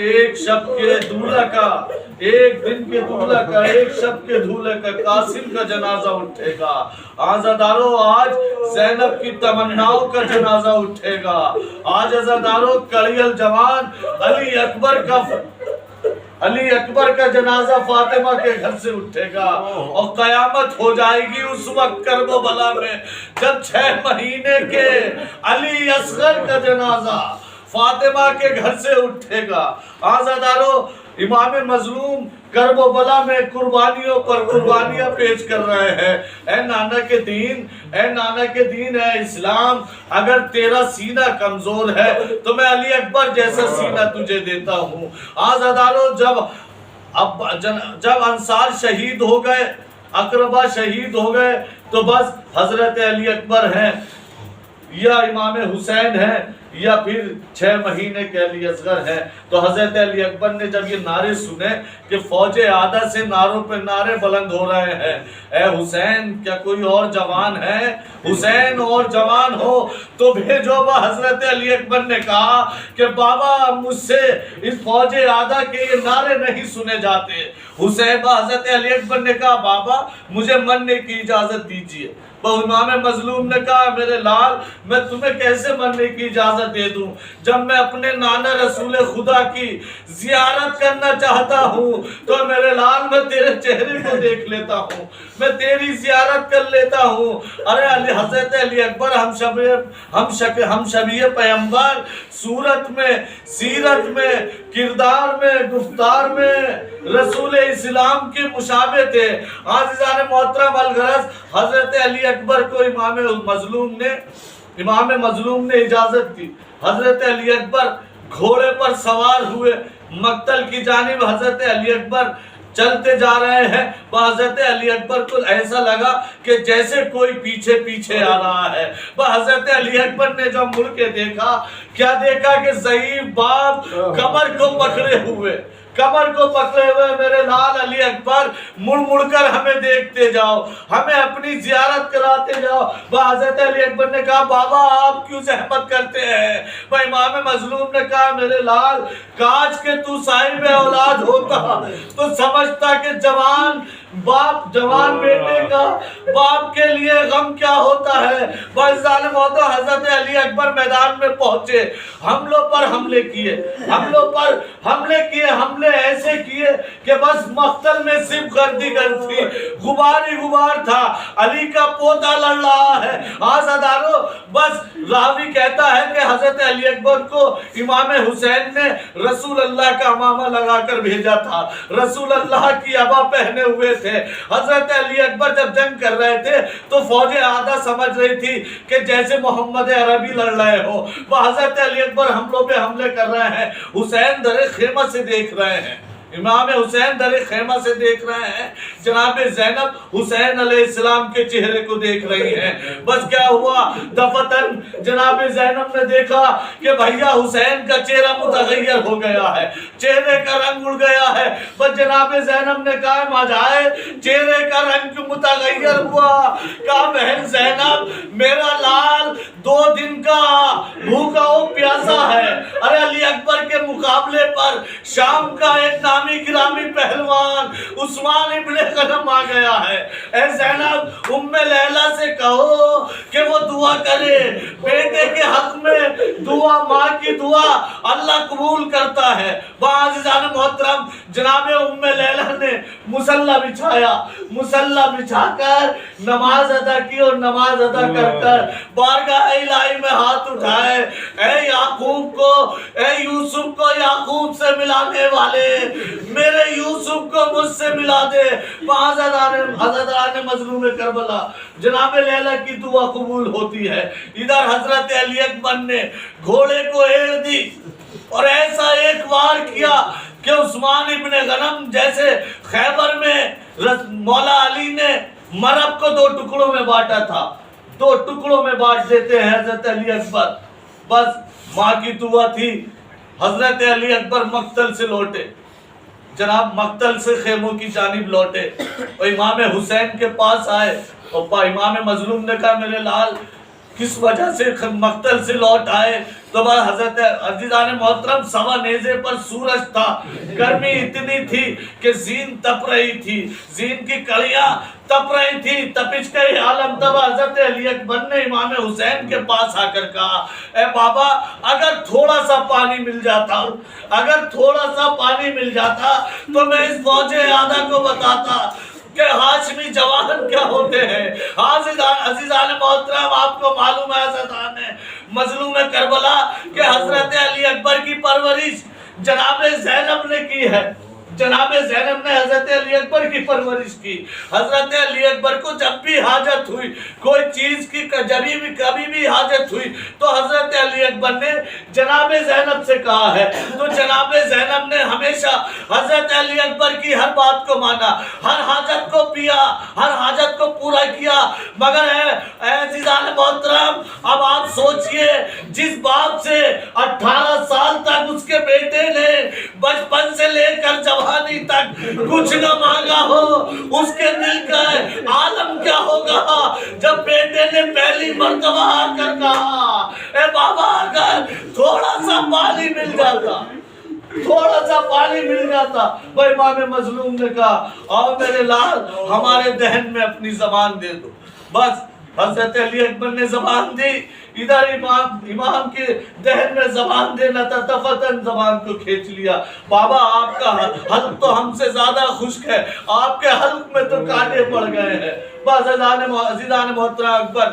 ایک شب کے دولہ کا، ایک دن کے دولہ کا، ایک شب کے دولہ کا قاسم کا جنازہ اٹھے گا۔ عزادارو آج زینب کی تمناؤں کا جنازہ اٹھے گا۔ آج عزادارو کڑیل جوان علی اکبر کا جنازہ فاطمہ کے گھر سے اٹھے گا، اور قیامت ہو جائے گی اس وقت کرب و بلا میں جب 6 مہینے کے علی اصغر کا جنازہ فاطمہ کے گھر سے اٹھے گا۔ عزادارو امام مظلوم کرب و بلا میں قربانیوں پر قربانیاں پیش کر رہے ہیں۔ اے نانا کے دین، اے نانا کے دین، اے اسلام، اگر تیرا سینہ کمزور ہے تو میں علی اکبر جیسا سینہ تجھے دیتا ہوں۔ عزادارو جب انصار شہید ہو گئے، اقربا شہید ہو گئے، تو بس حضرت علی اکبر ہیں یا امام حسین ہیں یا پھر 6 مہینے کے علی اصغر ہیں۔ تو حضرت علی اکبر نے جب یہ نعرے سنے کہ فوج اعداء سے نعروں پہ نعرے بلند ہو رہے ہیں، اے حسین کیا کوئی اور جوان ہے؟ حسین اور جوان ہو تو بھیجو۔ حضرت علی اکبر نے کہا کہ بابا مجھ سے اس فوج اعداء کے یہ نعرے نہیں سنے جاتے۔ حضرت علی اکبر نے کہا بابا مجھے مرنے کی اجازت دیجیے۔ امام مظلوم نے کہا میرے لال میں تمہیں کیسے مرنے کی اجازت دے دوں جب میں اپنے نانا رسول خدا کی زیارت کرنا چاہتا ہوں تو میرے لال میں تیرے چہرے کو دیکھ لیتا ہوں، میں تیری زیارت کر لیتا ہوں۔ ارے حضرت علی اکبر ہم شبیہ پیغمبر صورت میں، سیرت میں، کردار میں، گفتار میں رسول اسلام کے مشابہ تھے۔ عزیزان محترم الغرض حضرت علی اکبر کو امام مظلوم نے اجازت دی۔ حضرت علی اکبر گھوڑے پر سوار ہوئے مقتل کی جانب حضرت علی اکبر چلتے جا رہے ہیں۔ حضرت علی اکبر کو ایسا لگا کہ جیسے کوئی پیچھے پیچھے آ رہا ہے۔ حضرت علی اکبر نے جب مڑ کے دیکھا، کیا دیکھا کہ ضعیف باپ کمر کو پکڑے ہوئے میرے لال علی اکبر مڑ مڑ کر ہمیں دیکھتے جاؤ، ہمیں اپنی زیارت کراتے جاؤ۔ حضرت علی اکبر نے کہا بابا آپ کیوں زحمت کرتے ہیں؟ امام مظلوم نے کہا میرے لال کاش کہ تو صاحب اولاد ہوتا تو سمجھتا کہ جوان بیٹے کا باپ کے لیے غم کیا ہوتا ہے۔ ظالم ہوتا حضرت علی اکبر میدان میں پہنچے، حملوں پر حملے کیے، حملے ایسے کیے کہ بس مقتل میں صرف گردی تھی، غبار ہی غبار تھا۔ علی کا پوتا لڑ رہا ہے۔ عزادارو بس راوی کہتا ہے کہ حضرت علی اکبر کو امام حسین نے رسول اللہ کا عمامہ لگا کر بھیجا تھا، رسول اللہ کی عبا پہنے ہوئے تھے۔ حضرت علی اکبر جب جنگ کر رہے تھے تو فوج اعداء سمجھ رہی تھی کہ جیسے محمد عربی لڑ رہے ہو۔ وہ حضرت علی اکبر حملوں پہ حملے کر رہے ہیں، حسین در خیمہ سے دیکھ رہے ہیں، امام حسین در خیمہ سے دیکھ رہے ہیں، جناب زینب حسین علیہ السلام کے چہرے کو دیکھ رہی ہیں۔ بس کیا ہوا دفتن جناب زینب نے دیکھا کہ بھیا حسین کا چہرہ متغیر ہو گیا ہے، چہرے کا رنگ اڑ گیا ہے۔ بس جناب زینب نے کہا ماں جائے چہرے کا رنگ متغیر ہوا، کہا بہن زینب میرا لال 2 دن کا بھوکا ہو پیاسا ہے۔ ارے علی اکبر کے مقابلے پر شام کا ایک نامی گرامی پہلوان عثمان ابن غنم آ گیا ہے۔ اے زینب ام لیلہ سے کہو کہ وہ دعا کرے، بیٹے کے حق میں دعا، ماں کی دعا اللہ قبول کرتا ہے۔ عزیزان محترم جناب ام لیلہ نے مصلی بچھا کر نماز ادا کی، اور نماز ادا کر کر بارگاہ الہی میں ہاتھ اٹھائے، اے یعقوب کو، اے یوسف کو یعقوب سے ملانے والے، میرے یوسف کو مجھ سے ملا دے۔ حضرت مظلوم کربلا جناب لیلہ کی دعا قبول ہوتی ہے۔ ادھر حضرت علی اکبر نے گھوڑے کو ایڑ دی اور ایسا ایک وار کیا کہ عثمان ابن غنم جیسے خیبر میں مولا علی نے مرب کو 2 ٹکڑوں میں بانٹا تھا، 2 ٹکڑوں میں بانٹ دیتے ہیں حضرت علی اکبر۔ بس ماں کی دعا تھی۔ حضرت علی اکبر مقتل سے لوٹے، جناب مقتل سے خیموں کی جانب لوٹے اور امام حسین کے پاس آئے، اور امام مظلوم نے کہا میرے لال کس وجہ سے مقتل سے لوٹ آئے؟ تو بس حضرت عزیزان محترم سوا نیزے پر سورج تھا، گرمی اتنی تھی کہ زین تپ رہی تھی، زین کی کڑیاں تپ رہی تھی، تپش کا یہ عالم تب حضرت علی اکبر نے امام حسین کے پاس آ کر کہا اے بابا اگر تھوڑا سا پانی مل جاتا، اگر تھوڑا سا پانی مل جاتا تو میں اس فوج اعادہ کو بتاتا کہ ہاشمی جوان کیا ہوتے ہیں۔ عزیزان محترم آپ کو معلوم ہے حضرتان مظلوم کربلا کہ حضرت علی اکبر کی پرورش جناب زینب نے کی ہے، جناب زینب نے حضرت علی اکبر کی پرورش کی۔ حضرت علی اکبر کو جب بھی حاجت ہوئی کوئی چیز کی، کبھی بھی حاجت ہوئی تو حضرت علی اکبر نے جناب زینب سے کہا ہے، تو جناب زینب نے ہمیشہ حضرت علی اکبر کی ہر بات کو مانا، ہر حاجت کو پیا، ہر حاجت کو پورا کیا۔ مگر اے عزیزان محترم اب آپ سوچئے جس باپ سے 18 سال تک اس کے بیٹے نے بچپن سے لے کر جوانی تک کچھ نہ مانگا ہو، اس کے دل کا عالم کیا ہوگا جب بیٹے نے پہلی مرتبہ آ کر کہا اے بابا اگر تھوڑا سا پانی مل جاتا، تھوڑا سا پانی مل جاتا۔ وہ امام مظلوم نے کہا آؤ میرے لال ہمارے دہن میں اپنی زبان دے دو۔ بس حضرت علی اکبر نے زبان دی، ادھر امام کے دہن میں زبان دینا تھا، تفتن زبان کو کھینچ لیا۔ بابا آپ کا حلق تو ہم سے زیادہ خشک ہے، آپ کے حلق میں تو کانٹے پڑ گئے ہیں۔ بس عزیزان محترم اکبر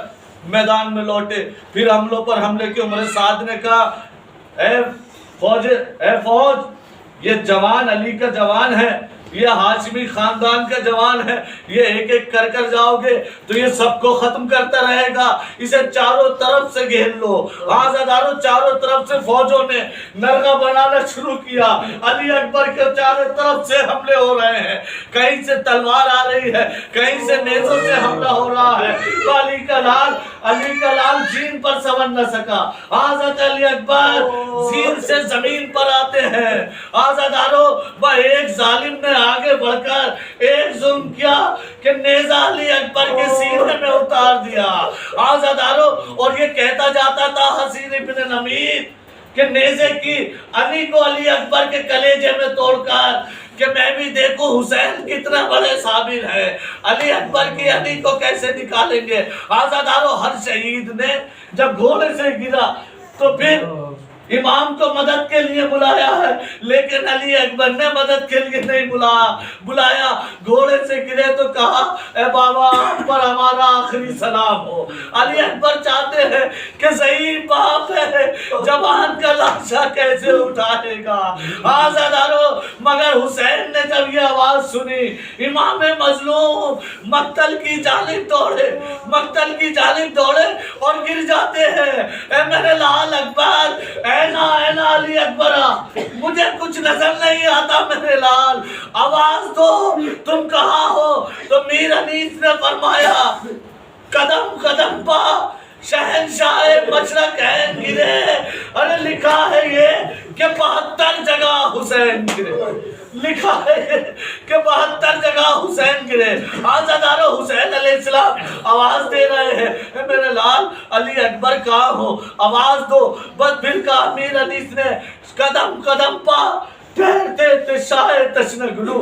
میدان میں لوٹے، پھر حملوں پر حملے کی عمر سعد نے کہا اے فوج یہ جوان علی کا جوان ہے، یہ ہاشمی خاندان کا جوان ہے، یہ ایک ایک کر کر جاؤ گے تو یہ سب کو ختم کرتا رہے گا، اسے چاروں طرف سے گھیر لو۔ آزاداروں چاروں طرف سے فوجوں نے نرغہ بنانا شروع کیا، علی اکبر کے چاروں طرف سے حملے ہو رہے ہیں، کہیں سے تلوار آ رہی ہے، کہیں سے نیزوں سے حملہ ہو رہا ہے۔ تو علی کا لال زین پر سنور نہ سکا، حضرت علی اکبر زین سے زمین پر آتے ہیں۔ آزاداروں وہ ایک ظالم نے آگے بڑھ کر ایک ظلم کیا کہ نیزہ علی اکبر کے سینے میں اتار دیا۔ آزاداروں اور یہ کہتا جاتا تھا حسین ابن نمیر کہ نیزے کی علی کو علی اکبر کے کلیجے میں توڑ کر کہ میں بھی دیکھوں حسین کتنا بڑے صابر ہے، علی اکبر کی علی کو کیسے نکالیں گے۔ آزاداروں ہر شہید نے جب گھوڑے سے گرا تو پھر امام کو مدد کے لیے بلایا ہے، لیکن علی اکبر نے مدد کے لیے نہیں بلایا۔ گھوڑے سے گرے تو کہا اے بابا آپ پر ہمارا آخری سلام ہو۔ علی اکبر چاہتے ہیں کہ ضعیف باپ ہے، جوان کا لاشا کیسے اٹھائے گا۔ آزاداروں مگر حسین نے جب یہ آواز سنی امام مظلوم مقتل کی جانب دوڑے اور گر جاتے ہیں۔ اے میرے لال اکبر، اینا علی اکبرہ، مجھے کچھ نظر نہیں آتا میرے لال، آواز دو تم کہاں ہو؟ تو میر انیس نے فرمایا قدم قدم پا شہنشاہ مشرق ہے گرے۔ ارے لکھا ہے یہ کہ 72 جگہ حسین گرے، لکھا ہے کہ 72 جگہ حسین گرے۔ آزاداروں حسین علیہ السلام آواز دے رہے ہیں اے میرے لال علی اکبر کہاں ہو، آواز دو۔ بس پھر کہا امیر حدیث نے قدم قدم پا ٹہرتے تشاہ تشنہ گلو،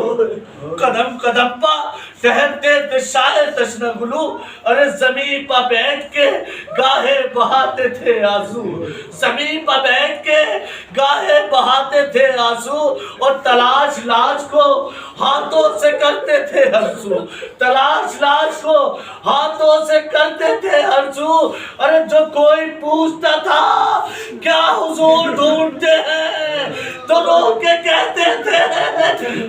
قدم قدم پا ٹہرتے تشاہ تشنہ گلو۔ ارے زمین پہ بیٹھ کے گاہے بہاتے تھے آنسو، زمین پہ بیٹھ کے گاہے بہاتے تھے آنسو، اور تلاش لاش کو ہاتھوں سے کرتے تھے ہرسو، تلاش لاش کو ہاتھوں سے کرتے تھے ہرسو۔ ارے جو کوئی پوچھتا تھا کیا حضور ڈھونڈتے ہیں تو رو کے کہتے تھے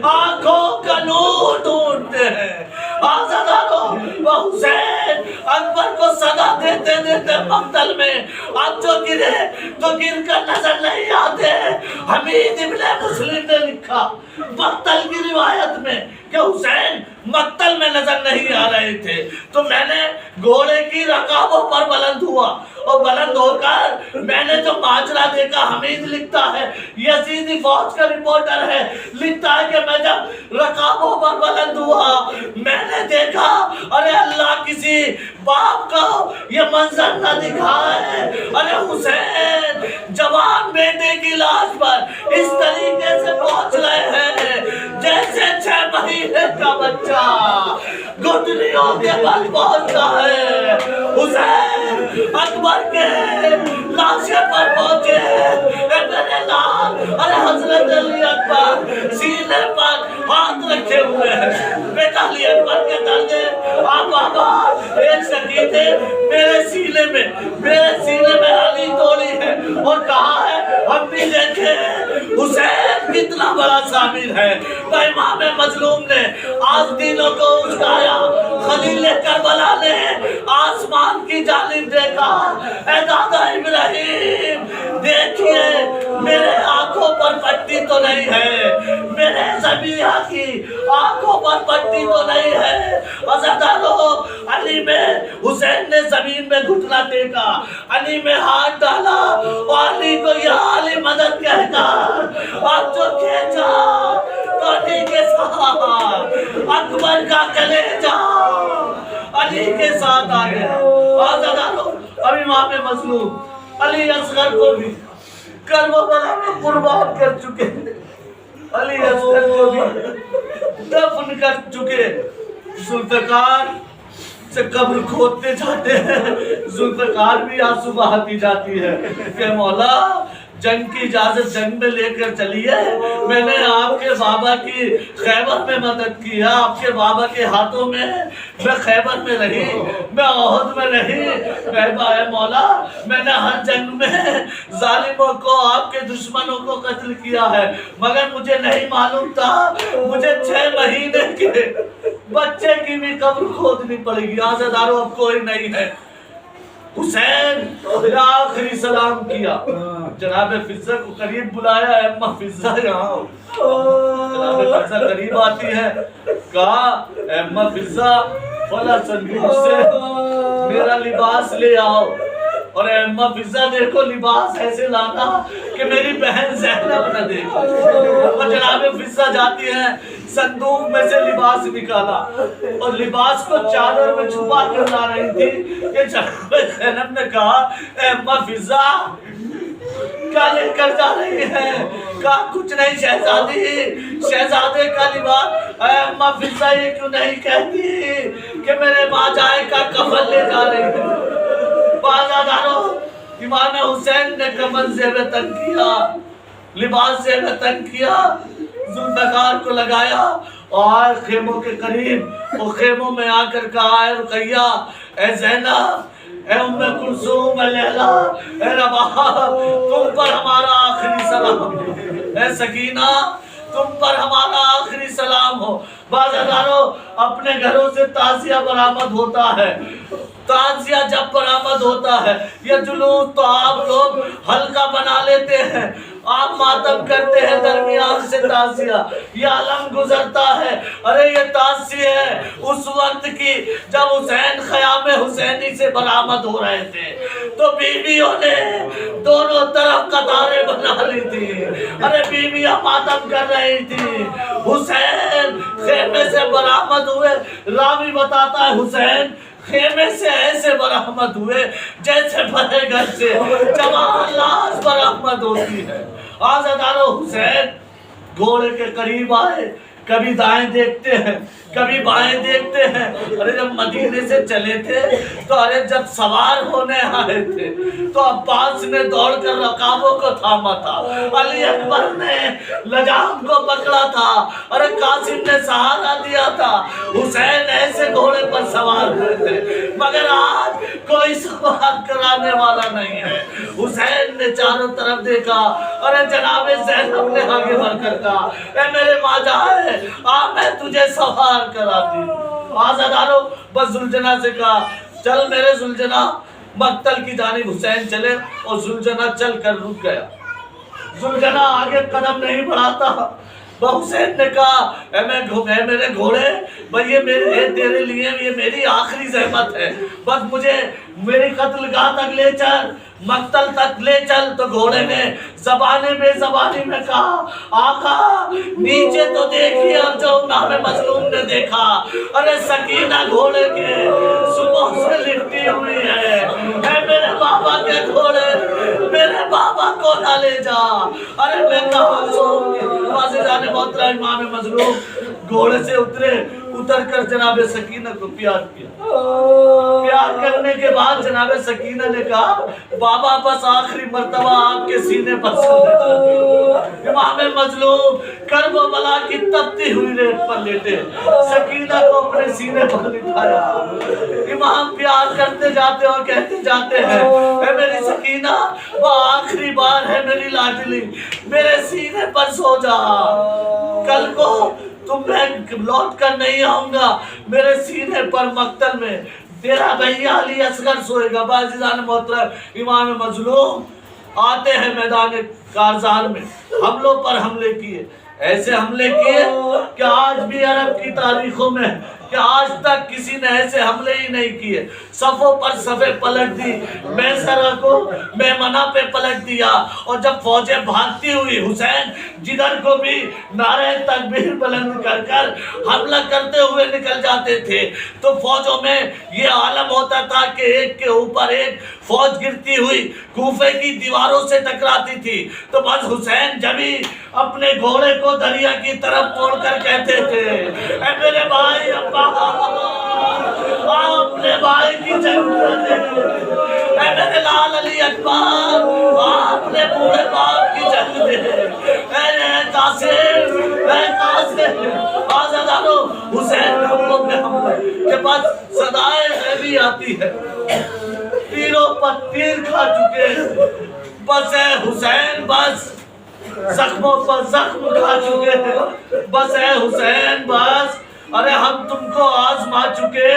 آنکھوں کا نور ڈھونڈتے ہیں۔ آزاداروں وہ حسین اکبر کو صدا دیتے دیتے مقتل میں اب جو گرے تو گر کر نظر نہیں آتے۔ حمید ابن مسلم نے لکھا مقتل کی روایت میں کہ حسین مقتل میں نظر نہیں آ رہے تھے، تو میں نے گھوڑے کی رکابوں پر بلند ہوا، اور بلند ہو کر میں نے جو ماجرا دیکھا، حمید لکھتا ہے، یزیدی فوج کا رپورٹر ہے، لکھتا ہے کہ میں جب رکابوں پر بلند ہوا میں نے دیکھا ارے اللہ کسی باپ کا یہ منظر نہ دکھائے، ارے حسین جوان بیٹے کی لاش پر اس طریقے سے پہنچ رہے ہیں جیسے 6 مہینے کا بچہ گھٹنیوں کے بل پہنچتا ہے۔ حسین اکبر کے لاشے پر پہنچے، اے میرے لال، ارے حضرت علی اکبر سینے پر ہاتھ رکھے ہوئے ہیں، بیٹا علی اکبر کے درجے آپ بابا ایک سکینے میرے سینے میں علی توڑی ہے، اور کہا ہے ہم بھی دیکھے حسین کتنا بڑا شامل ہے۔ امام مظلوم نے آستینوں کو اٹھایا، خلیل کربلا نے آسمان کی جانب دیکھا، اے دادا ابراہیم دیکھیے میرے آنکھوں پر پٹی تو نہیں ہے، میرے ذبیحہ کی آنکھوں پر پٹی تو نہیں ہے۔ عزادارو علی میں حسین نے زمین میں گھٹنا ٹیکا، علی میں ہاتھ ڈالا، اور علی کو یا علی مدد کہہ کر اب جو کھینچا تو علی کے ساتھ اکبر کا کلیجہ علی کے ساتھ آ گیا۔ عزادارو اب امام مظلوم علی اصغر کو بھی کربلا میں قربان کر چکے، علی اصغر کو بھی دفن کر چکے۔ ذوالفقار سے قبر کھودتے جاتے ہیں، ذوالفقار بھی آنسو بہاتی جاتی ہے کہ مولا جنگ کی اجازت جنگ میں لے کر چلیے، میں نے آپ کے بابا کی خیبر میں مدد کی ہے، آپ کے بابا کے ہاتھوں میں میں خیبر میں رہی، میں احد میں رہی، اے مولا میں نے ہر جنگ میں ظالموں کو آپ کے دشمنوں کو قتل کیا ہے، مگر مجھے نہیں معلوم تھا مجھے 6 مہینے کے بچے کی بھی قبر کھودنی پڑے گی۔ عزادارو اب کوئی نہیں ہے۔ حسین نے آخری سلام کیا، جناب فضہ کو قریب بلایا، اے اماں فضہ یہاں، جناب فضہ قریب آتی ہے، کہا اے اماں فضہ فلاں صندوق سے میرا لباس لے آؤ، اور اے اماں فضہ دیکھو لباس ایسے لانا کہ میری بہن زینب نہ دیکھو، اور جناب فضہ جاتی ہیں صندوق میں سے لباس نکالا، اور لباس کو چادر میں چھپا کر لا رہی تھی کہ جناب زینب نے کہا اے اماں فضہ کیا لے کر جا رہی ہے؟ کہا کچھ نہیں شہزادی، شہزادے کا لباس۔ اے اماں فضہ یہ کیوں نہیں کہتی کہ میرے ماں جائے کا کفن لے جا رہی ہے؟ عزادارو امام حسین نے کفن زیب تن کیا، لباس زیب تن کیا، ذوالفقار کو لگایا، اور خیموں کے قریب وہ خیموں میں آ کر کہا اے رقیہ، اے زینب، اے ام کلثوم، اے لیلا، اے رباح، تم پر ہمارا آخری سلام، اے سکینہ تم پر ہمارا آخری سلام ہو۔ عزادارو اپنے گھروں سے تعزیہ برآمد ہوتا ہے، تعزیہ جب برآمد ہوتا ہے یہ جلوس تو آپ لوگ ہلکا بنا لیتے ہیں، آپ ماتم کرتے ہیں، درمیان سے تعزیہ یہ علم گزرتا ہے، ارے یہ تعزیہ ہے اس وقت کی جب حسین خیام حسینی سے برآمد ہو رہے تھے، تو بیویوں نے دونوں طرف قطاریں بنا لی تھی، ارے بیویاں ماتم کر رہی تھی، حسین خیمے سے برآمد ہوئے، راوی بتاتا ہے حسین خیمے سے ایسے برآمد ہوئے جیسے بڑے گھر سے جوان لاش برآمد ہوتی ہے۔ عزادارو حسین گھوڑے کے قریب آئے، کبھی دائیں دیکھتے ہیں کبھی بائیں دیکھتے ہیں، ارے جب مدینے سے چلے تھے تو ارے جب سوار ہونے آئے تھے تو عباس نے دوڑ کر رکابوں کو تھاما تھا، علی اکبر نے لجام کو پکڑا تھا، ارے قاسم نے سہارا دیا تھا، حسین ایسے گھوڑے پر سوار ہوئے تھے، مگر آج کوئی سوار کرانے والا نہیں ہے۔ حسین نے چاروں طرف دیکھا، ارے جناب زینب نے آگے بڑھ کر کہا اے میرے ماں جائے آ میں تجھے سوار کراتی ہوں۔ عزادارو بس زلجنہ سے کہا چل میرے زلجنہ، مقتل کی جانب حسین چلے، اور زلجنہ چل کر رک گیا۔ زلجنہ آگے قدم نہیں بڑھاتا، حسین نے کہا اے میرے گھوڑے بھائی یہ تیرے لیے یہ میری آخری زحمت ہے، بس مجھے میری قتل گاہ تک لے چل، مقتل تک لے چل۔ تو گھوڑے نے زبانی بے زبانی میں کہا آقا نیچے تو دیکھیے اب جو امام مظلوم نے دیکھا، ارے سکینہ گھوڑے کے صبح سے لپٹی ہوئی ہے، اے میرے بابا کے گھوڑے میرے بابا کو نہ لے جا، ارے میں کہاں سوں گی۔ عزیزان محترم امام مظلوم گھوڑے سے اتر کر جناب سکینہ کو پیار کیا۔ پیار کرنے کے بعد جناب سکینہ نے کہا بابا بس آخری مرتبہ آپ کے سینے پر سر لیٹا۔ امام مظلوم کرب و بلا کی تپتی ہوئی ریت پر لیٹے، سکینہ کو اپنے سینے پر لٹایا۔ امام پیار کرتے جاتے اور کہتے جاتے ہیں اے میری سکینہ وہ آخری بار ہے میری لاڈلی، میرے سینے پر سو جا، کل کو میں لوٹ کر نہیں آؤں گا، میرے سینے پر مقتل میں تیرا بھیا علی اصغر سوئے گا۔ عزیزان محترم امام مظلوم آتے ہیں میدان کارزار میں، حملوں پر حملے کیے، ایسے حملے کیے کہ آج بھی عرب کی تاریخوں میں کہ آج تک کسی نے ایسے حملے ہی نہیں کیے۔ صفوں پر صفیں پلٹ دی، میسرہ کو میمنہ پہ پلٹ دیا، اور جب فوجیں بھاگتی ہوئی حسین جدھر کو بھی نعرہ تکبیر بلند کر کر حملہ کرتے ہوئے نکل جاتے تھے تو فوجوں میں یہ عالم ہوتا تھا کہ ایک کے اوپر ایک فوج گرتی ہوئی کوفے کی دیواروں سے ٹکراتی تھی، تو بس حسین جبھی اپنے گھوڑے کو دریا کی طرف موڑ کر کہتے تھے اے میرے بھائی ابا اپنے بھائی کی جنگ کرتے، اے میرے لال علی اکبر اپنے بوڑھے باپ کی جنگ دے، اے قاسم آزادارو حسین حملوں میں حملے کے بعد صدائے غیبی آتی ہے، تیروں پر تیر کھا چکے ہیں، بس اے حسین بس زخموں پر زخم کھا چکے ہیں، بس اے حسین بس ارے ہم تم کو آزما چکے،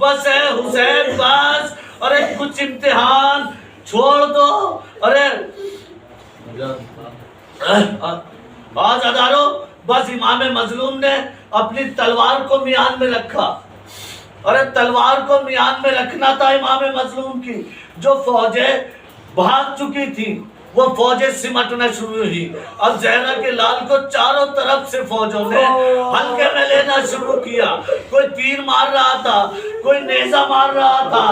بس اے حسین بس ارے کچھ امتحان چھوڑ دو، ارے آزادارو بس امام مظلوم نے اپنی تلوار کو میان میں رکھا، ارے تلوار کو میان میں رکھنا تھا امام مظلوم کی، جو فوجیں بھاگ چکی تھی وہ فوجیں سمٹنا شروع ہوئی۔ اب زہرا کے لال کو چاروں طرف سے فوجوں نے ہلکے میں لینا شروع کیا، کوئی تیر مار رہا تھا، کوئی نیزہ مار رہا تھا۔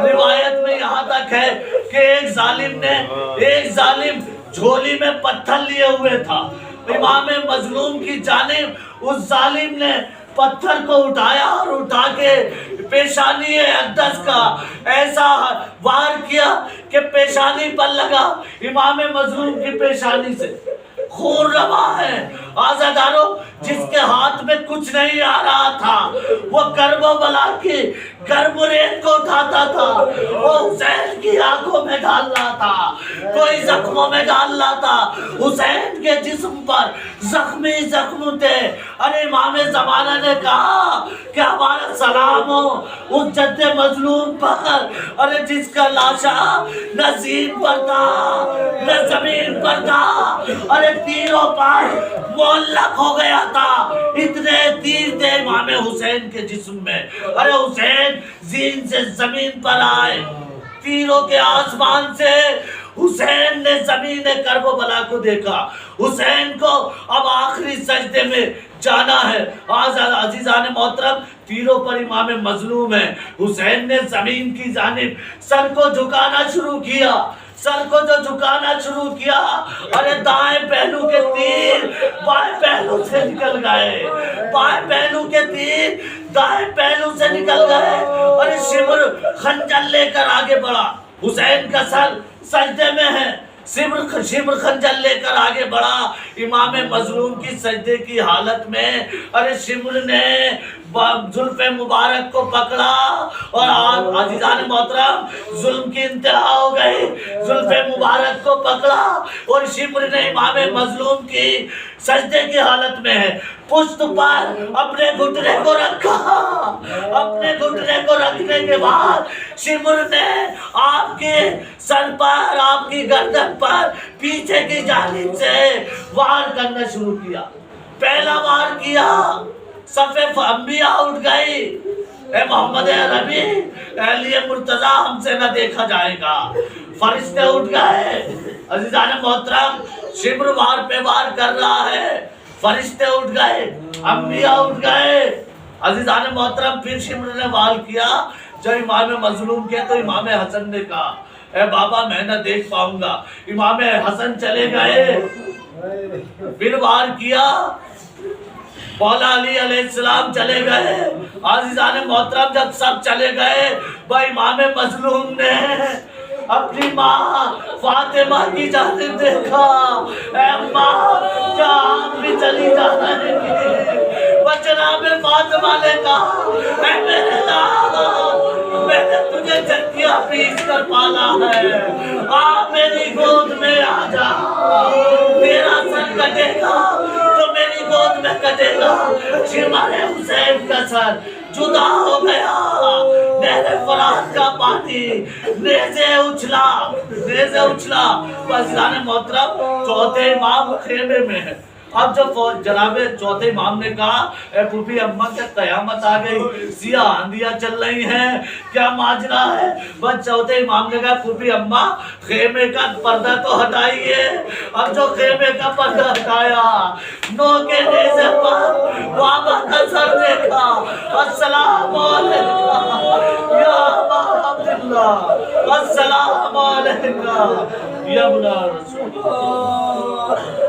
روایت میں یہاں تک ہے کہ ایک ظالم جھولی میں پتھر لیے ہوئے تھا، امام مظلوم کی جانب اس ظالم نے پتھر کو اٹھایا اور اٹھا کے پیشانی اقدس کا ایسا وار کیا کہ پیشانی پر لگا، امام مظلوم کی پیشانی سے خون روا ہے۔ آزادارو جس کے ہاتھ میں کچھ نہیں آ رہا تھا وہ کرب و بلا کی گرم ریت کو اٹھاتا تھا، وہ حسین کی آنکھوں میں ڈالنا تھا، کوئی زخموں میں ڈالنا تھا، حسین کے جسم پر زخمی زخم تھے۔ ارے امام زمانہ نے کہا کہ ہمارا سلام ہو اس جد مظلوم پر، ارے جس کا لاشا نہ زین پر تھا نہ زمین پر تھا، ارے تیروں پر معلق ہو گیا تھا، اتنے تیر تھے امام حسین کے جسم میں۔ ارے حسین زین سے زمین پر آئے، تیروں کے آسمان سے حسین نے زمین کرب و بلا کو دیکھا، حسین کو اب آخری سجدے میں جانا ہے۔ عزیزان محترم تیروں پر امام مظلوم ہے، حسین نے زمین کی جانب سر کو جھکانا شروع کیا، سر کو جو جھکانا شروع کیا، ارے دائیں پہلو کے تیر بائیں پہلو سے نکل گئے، بائیں پہلو کے تیر دائیں پہلو سے نکل گئے، ارے شمر خنجر لے کر آگے بڑھا، حسین کا سر سجدے میں ہے، شمر خنجر لے کر آگے بڑھا امام مظلوم کی سجدے کی حالت میں، ارے شمر نے زلف مبارک کو پکڑا اور عزیزان محترم ظلم کی انتہا ہو گئی، زلف مبارک کو پکڑا اور شمر نے امام مظلوم کی سجدے کی حالت میں ہے پشت پر اپنے گھٹنے کو رکھا، اپنے گھٹنے کو رکھنے کے بعد شمر نے آپ کے سر پر آپ کی گردن پر پیچھے کی جانب سے وار کرنا شروع کیا، پہلا وار کیا صفے انبیاء اٹھ گئی، اے محمد عربی اہلیہ مرتضیٰ ہم سے نہ دیکھا جائے گا، فرشتے اٹھ گئے، عزیزان محترم شبر وار پہ وار کر رہا ہے، فرشتے اٹھ گئے، انبیاء اٹھ گئے، عزیزان محترم پھر شبر نے وار کیا، جب امام مظلوم کے تو امام حسن نے کہا اے بابا میں نہ دیکھ پاؤں گا، امام حسن چلے گئے، پھر وار کیا، مولا علی علیہ السلام چلے گئے، عزیزان محترم جب سب چلے گئے وہ امام مظلوم نے اپنی ماں فاطمہ کی جانب دیکھا، اے ماں کیا آپ بھی چلی جا رہے گی؟ وہ جناب فاطمہ نے کہا اے میرے دادا میں نے تجھے جنکیاں پیس کر پالا ہے، آپ میری گود میں آ جا، تیرا سر کٹے گا تو میری گود میں کٹے گا، شمال حسین کا سر جدا ہو گیا، نہر فرات کا پانی نیزے اچھلا، عزیزان محترم چوتھے امام خیمے میں ہے۔ اب جب جناب چوتھے امام نے کہا اے پھوپھی اماں کیا قیامت آ گئی، سیاہ آندیاں چل رہی ہیں، کیا ماجرا ہے؟ بس چوتھے امام نے کہا پھوپھی اماں خیمے کا پردہ تو ہٹائیے۔ اب جو خیمے کا پردہ ہٹایا، نو کے نیزے پر بابا کا سر دیکھا، السلام علیکم یا ابا عبداللہ، السلام علیکم یا ابن رسول اللہ۔